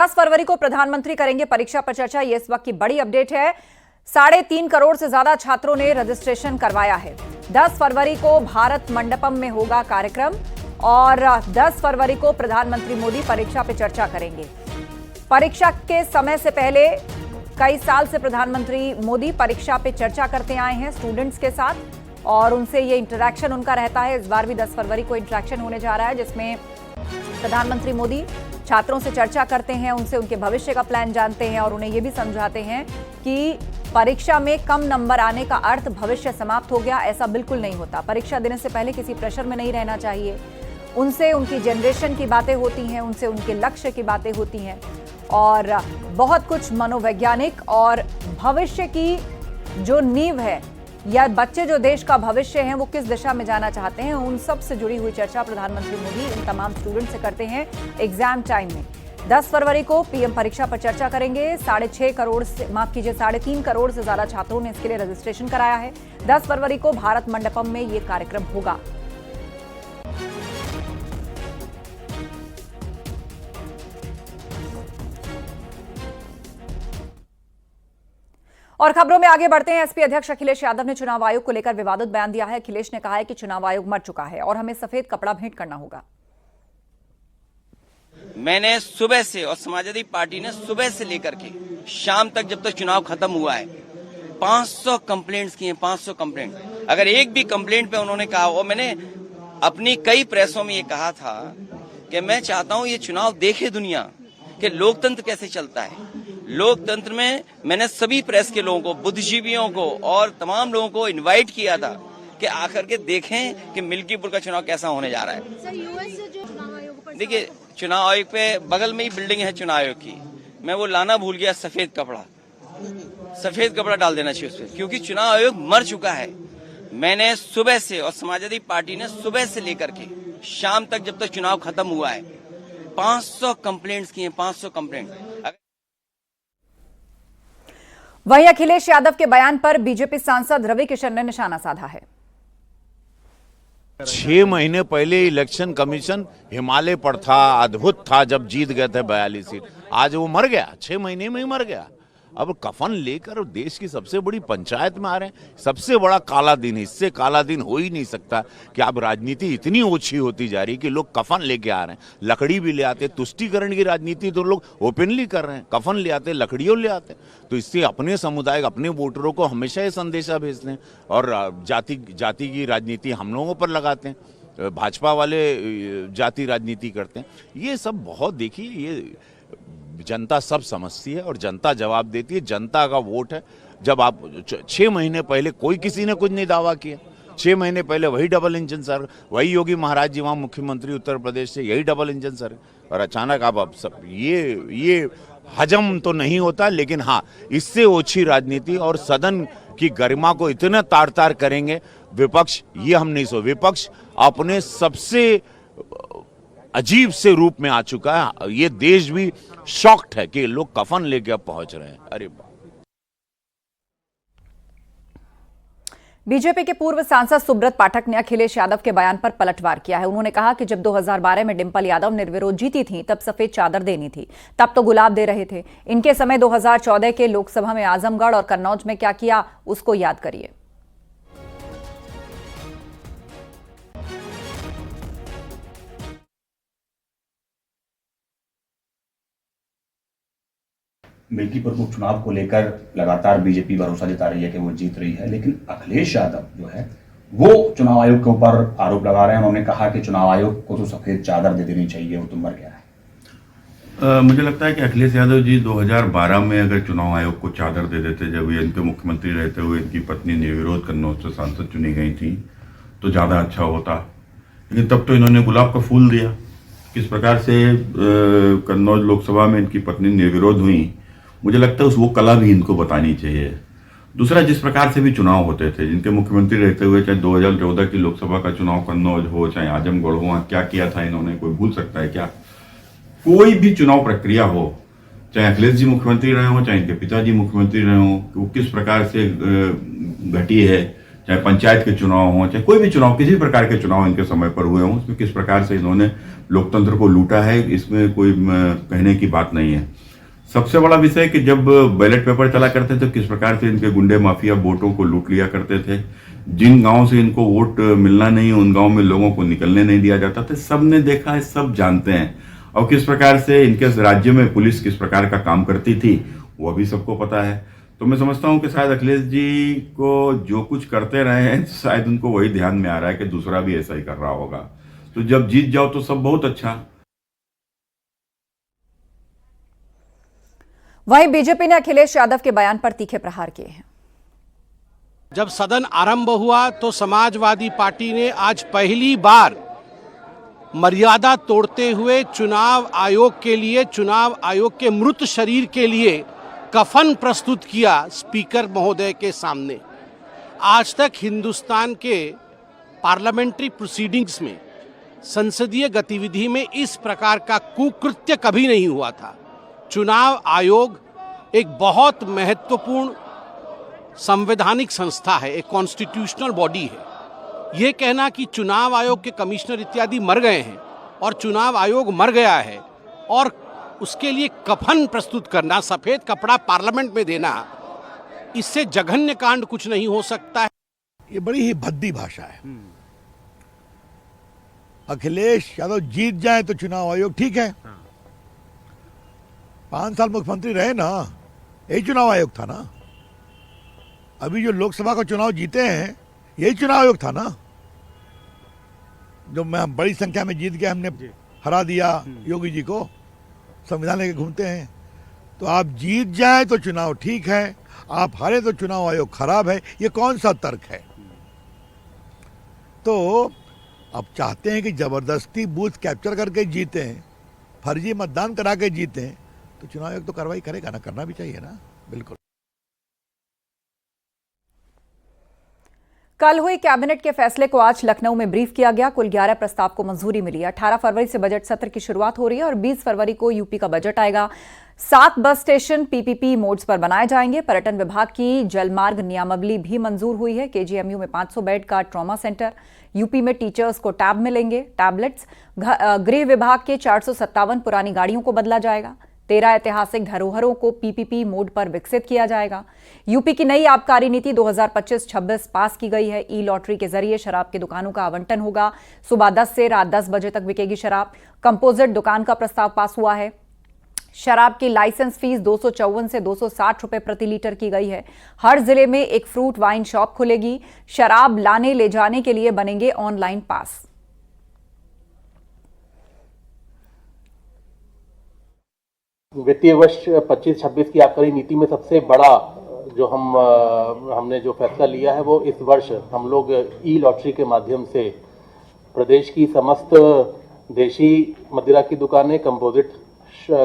10 फरवरी को प्रधानमंत्री करेंगे परीक्षा पर चर्चा। ये इस वक्त की बड़ी अपडेट है। 3.5 करोड़ से ज्यादा छात्रों ने रजिस्ट्रेशन करवाया है। 10 फरवरी को भारत मंडपम में होगा कार्यक्रम और 10 फरवरी को प्रधानमंत्री मोदी परीक्षा पर चर्चा करेंगे। परीक्षा के समय से पहले कई साल से प्रधानमंत्री मोदी परीक्षा पे चर्चा करते आए हैं स्टूडेंट्स के साथ और उनसे ये इंटरेक्शन उनका रहता है। इस बार भी 10 फरवरी को इंटरेक्शन होने जा रहा है, जिसमें प्रधानमंत्री मोदी छात्रों से चर्चा करते हैं, उनसे उनके भविष्य का प्लान जानते हैं और उन्हें यह भी समझाते हैं कि परीक्षा में कम नंबर आने का अर्थ भविष्य समाप्त हो गया। ऐसा बिल्कुल नहीं होता। परीक्षा देने से पहले किसी प्रेशर में नहीं रहना चाहिए। उनसे उनकी जनरेशन की बातें होती हैं, उनसे उनके लक्ष्य की बातें होती हैं और बहुत कुछ मनोवैज्ञानिक और भविष्य की जो नींव है या बच्चे जो देश का भविष्य है वो किस दिशा में जाना चाहते हैं, उन सब से जुड़ी हुई चर्चा प्रधानमंत्री मोदी इन तमाम स्टूडेंट से करते हैं एग्जाम टाइम में। 10 फरवरी को पीएम परीक्षा पर चर्चा करेंगे। 3.5 करोड़ से 3.5 करोड़ से ज्यादा छात्रों ने इसके लिए रजिस्ट्रेशन कराया है। 10 फरवरी को भारत मंडपम में ये कार्यक्रम होगा। और खबरों में आगे बढ़ते हैं। एसपी अध्यक्ष अखिलेश यादव ने चुनाव आयोग को लेकर विवादित बयान दिया है। अखिलेश ने कहा है कि चुनाव आयोग मर चुका है और हमें सफेद कपड़ा भेंट करना होगा। मैंने सुबह से और समाजवादी पार्टी ने सुबह से लेकर के शाम तक जब तक चुनाव खत्म हुआ है 500 कंप्लेंट्स किए। 500 कंप्लेंट। अगर एक भी कंप्लेंट पे उन्होंने कहा हो, मैंने अपनी कई प्रेसों में ये कहा था कि मैं चाहता हूं ये चुनाव देखे दुनिया कि लोकतंत्र कैसे चलता है। लोकतंत्र में मैंने सभी प्रेस के लोगों को, बुद्धिजीवियों को और तमाम लोगों को इनवाइट किया था कि आकर के देखें कि मिल्कीपुर का चुनाव कैसा होने जा रहा है। सर, यूएस से जो चुनाव आयोग पर देखिए, चुनाव आयोग पे बगल में ही बिल्डिंग है चुनाव आयोग की। मैं वो लाना भूल गया, सफेद कपड़ा डाल देना चाहिए उस पर, क्योंकि चुनाव आयोग मर चुका है। मैंने सुबह से और समाजवादी पार्टी ने सुबह से लेकर के शाम तक जब तक चुनाव खत्म हुआ है 500 कंप्लेंट्स किए। 500 कंप्लेंट। वहीं अखिलेश यादव के बयान पर बीजेपी सांसद रवि किशन ने निशाना साधा है। 6 महीने पहले इलेक्शन कमीशन हिमालय पर था, अद्भुत था जब जीत गए थे 42 सीट। आज वो मर गया, 6 महीने में ही मर गया। अब कफन लेकर देश की सबसे बड़ी पंचायत में आ रहे हैं। सबसे बड़ा काला दिन है, इससे काला दिन हो ही नहीं सकता कि अब राजनीति इतनी ओछी होती जा रही है कि लोग कफन लेके आ रहे हैं। लकड़ी भी ले आते, तुष्टीकरण की राजनीति तो लोग ओपनली कर रहे हैं। कफन ले आते, लकड़ियों ले आते। तो इससे अपने समुदाय, अपने वोटरों को हमेशा ये संदेशा भेजते हैं और जाति की राजनीति हम लोगों पर लगाते हैं। भाजपा वाले जाति राजनीति करते हैं। ये सब बहुत, देखिए, ये जनता सब समझती है और जनता जवाब देती है। जनता का वोट है। जब आप 6 महीने पहले कोई किसी ने कुछ नहीं दावा किया। 6 महीने पहले वही डबल इंजन सर, वही योगी महाराज जी वहाँ मुख्यमंत्री उत्तर प्रदेश से, यही डबल इंजन सर, और अचानक आप अब सब ये हजम तो नहीं होता। लेकिन हाँ, इससे ओछी राजनीति और सदन की गरिमा को इतना तार तार करेंगे विपक्ष, ये हम नहीं सो। विपक्ष अपने सबसे अजीब से रूप में आ चुका है। ये देश भी शॉक्ड है कि लोग कफन लेके अब पहुंच रहे हैं। अरे बीजेपी के पूर्व सांसद सुब्रत पाठक ने अखिलेश यादव के बयान पर पलटवार किया है। उन्होंने कहा कि जब 2012 में डिंपल यादव निर्विरोध जीती थी तब सफेद चादर देनी थी, तब तो गुलाब दे रहे थे। इनके समय 2014 के लोकसभा में आजमगढ़ और कन्नौज में क्या किया उसको याद करिए। मिल्कीपुर उपचुनाव को लेकर लगातार बीजेपी भरोसा जता रही है कि वो जीत रही है, लेकिन अखिलेश यादव जो है वो चुनाव आयोग के ऊपर आरोप लगा रहे हैं। उन्होंने कहा कि चुनाव आयोग को तो सफेद चादर दे देनी चाहिए, वो तो मर गया है। मुझे लगता है कि अखिलेश यादव जी 2012 में अगर चुनाव आयोग को चादर दे देते, जब ये इनके मुख्यमंत्री रहते हुए इनकी पत्नी निर्विरोध कन्नौज से सांसद चुनी गई थी, तो ज़्यादा अच्छा होता। लेकिन तब तो इन्होंने गुलाब का फूल दिया। किस प्रकार से कन्नौज लोकसभा में इनकी पत्नी निर्विरोध हुई, मुझे लगता है वो कला भी इनको बतानी चाहिए। दूसरा, जिस प्रकार से भी चुनाव होते थे, जिनके मुख्यमंत्री रहते हुए, चाहे 2014 की लोकसभा का चुनाव कन्नौज हो, चाहे आजमगढ़ हो, क्या किया था इन्होंने, कोई भूल सकता है क्या? कोई भी चुनाव प्रक्रिया हो, चाहे अखिलेश जी मुख्यमंत्री रहे हो, चाहे इनके पिताजी मुख्यमंत्री रहे हो, वो किस प्रकार से घटी है, चाहे पंचायत के चुनाव हों, चाहे कोई भी चुनाव, किसी प्रकार के चुनाव इनके समय पर हुए हों, उसमें किस प्रकार से इन्होंने लोकतंत्र को लूटा है, इसमें कोई कहने की बात नहीं है। सबसे बड़ा विषय कि जब बैलेट पेपर चला करते थे, किस प्रकार से इनके गुंडे माफिया वोटों को लूट लिया करते थे। जिन गांव से इनको वोट मिलना नहीं, उन गांव में लोगों को निकलने नहीं दिया जाता था। सब ने देखा है, सब जानते हैं। और किस प्रकार से इनके राज्य में पुलिस किस प्रकार का काम करती थी, वो भी सबको पता है। तो मैं समझता हूं कि शायद अखिलेश जी को जो कुछ करते रहे हैं, शायद उनको वही ध्यान में आ रहा है कि दूसरा भी ऐसा ही कर रहा होगा। तो जब जीत जाओ तो सब बहुत अच्छा। वहीं बीजेपी ने अखिलेश यादव के बयान पर तीखे प्रहार किए हैं। जब सदन आरंभ हुआ तो समाजवादी पार्टी ने आज पहली बार मर्यादा तोड़ते हुए चुनाव आयोग के लिए, चुनाव आयोग के मृत शरीर के लिए कफन प्रस्तुत किया स्पीकर महोदय के सामने। आज तक हिंदुस्तान के पार्लियामेंट्री प्रोसीडिंग्स में, संसदीय गतिविधि में इस प्रकार का कुकृत्य कभी नहीं हुआ था। चुनाव आयोग एक बहुत महत्वपूर्ण संवैधानिक संस्था है, एक कॉन्स्टिट्यूशनल बॉडी है। ये कहना कि चुनाव आयोग के कमिश्नर इत्यादि मर गए हैं और चुनाव आयोग मर गया है और उसके लिए कफन प्रस्तुत करना, सफेद कपड़ा पार्लियामेंट में देना, इससे जघन्य कांड कुछ नहीं हो सकता है। ये बड़ी ही भद्दी भाषा है। अखिलेश यादव जीत जाए तो चुनाव आयोग ठीक है, 5 साल मुख्यमंत्री रहे ना, यही चुनाव आयोग था ना। अभी जो लोकसभा का चुनाव जीते हैं, यही चुनाव आयोग था ना, जो मैं बड़ी संख्या में जीत गया, हमने हरा दिया योगी जी को, संविधान लेके घूमते हैं। तो आप जीत जाए तो चुनाव ठीक है, आप हारे तो चुनाव आयोग खराब है। ये कौन सा तर्क है? तो अब चाहते हैं कि जबरदस्ती बूथ कैप्चर करके जीते हैं, फर्जी मतदान करा के जीते हैं, तो चुनाव आयोग तो कार्रवाई करेगा ना, करना भी चाहिए ना। बिल्कुल। कल हुई कैबिनेट के फैसले को आज लखनऊ में ब्रीफ किया गया। कुल 11 प्रस्ताव को मंजूरी मिली। 18 फरवरी से बजट सत्र की शुरुआत हो रही है और 20 फरवरी को यूपी का बजट आएगा। 7 बस स्टेशन पीपीपी मोड्स पर बनाए जाएंगे। पर्यटन विभाग की जलमार्ग नियमावली भी मंजूर हुई है। केजीएमयू में 500 बेड का ट्रॉमा सेंटर। यूपी में टीचर्स को टैब मिलेंगे, टैबलेट्स। गृह विभाग के 457 पुरानी गाड़ियों को बदला जाएगा। 13 ऐतिहासिक धरोहरों को पीपीपी मोड पर विकसित किया जाएगा। यूपी की नई आबकारी नीति 2025-26 पास की गई है। ई लॉटरी के जरिए शराब की दुकानों का आवंटन होगा। सुबह 10 से रात 10 बजे तक बिकेगी शराब। कंपोजिट दुकान का प्रस्ताव पास हुआ है। शराब की लाइसेंस फीस 254 से 260 रुपए प्रति लीटर की गई है। हर जिले में एक फ्रूट वाइन शॉप खुलेगी। शराब लाने ले जाने के लिए बनेंगे ऑनलाइन पास। वित्तीय वर्ष 25-26 की आबकारी नीति में सबसे बड़ा जो हमने जो फैसला लिया है, वो इस वर्ष हम लोग ई लॉटरी के माध्यम से प्रदेश की समस्त देशी मदिरा की दुकानें, कंपोजिट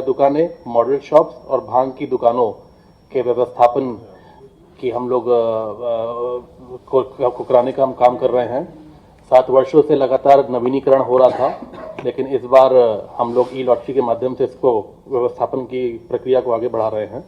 दुकानें, मॉडल शॉप्स और भांग की दुकानों के व्यवस्थापन की हम लोग को कराने का हम काम कर रहे हैं। 7 वर्षों से लगातार नवीनीकरण हो रहा था, लेकिन इस बार हम लोग ई लॉटरी के माध्यम से इसको व्यवस्थापन की प्रक्रिया को आगे बढ़ा रहे हैं।